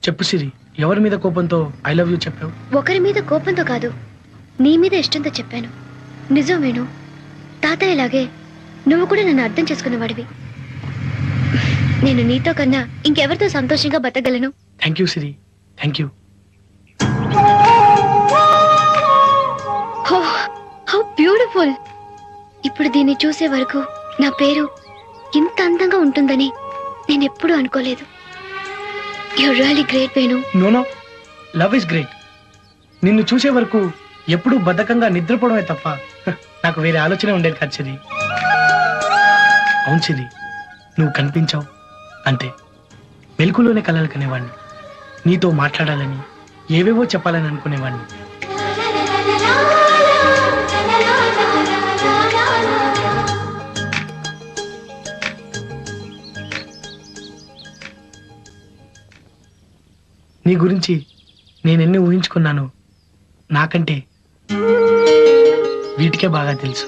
చెప్పు సిరి, ఎవరి మీద కోపంతో ఐ లవ్ యూ చెప్పావు? ఒకరి మీద కోపంతో కాదు, నీ మీద ఇష్టంతో చెప్పాను. నిజం వేణు, తాతయ్యలాగే నువ్వు కూడా నన్ను అర్థం చేసుకునేవాడివి. నేను నీతో కన్నా ఇంకెవరితో సంతోషంగా బతకగలను. Thank you Siri, thank you. How beautiful. ఇప్పుడు దీన్ని చూసే వరకు నా పేరు ఇంత అందంగా ఉంటుందని నేను ఎప్పుడూ అనుకోలేదు. Your really great Venu. No, love is great. నిన్ను చూసే వరకు ఎప్పుడూ బద్ధకంగా నిద్రపోవడమే తప్ప నాకు వేరే ఆలోచన ఉండేది కాదు సిరి. అవును సిరి, నువ్వు కనిపించావు అంతే. మెలకులోనే కలలు కనేవాడిని. నీతో మాట్లాడాలని, ఏవేవో చెప్పాలని అనుకునేవాడిని. నీ గురించి నేనెన్ని ఊహించుకున్నాను నాకంటే వీటికే బాగా తెలుసు.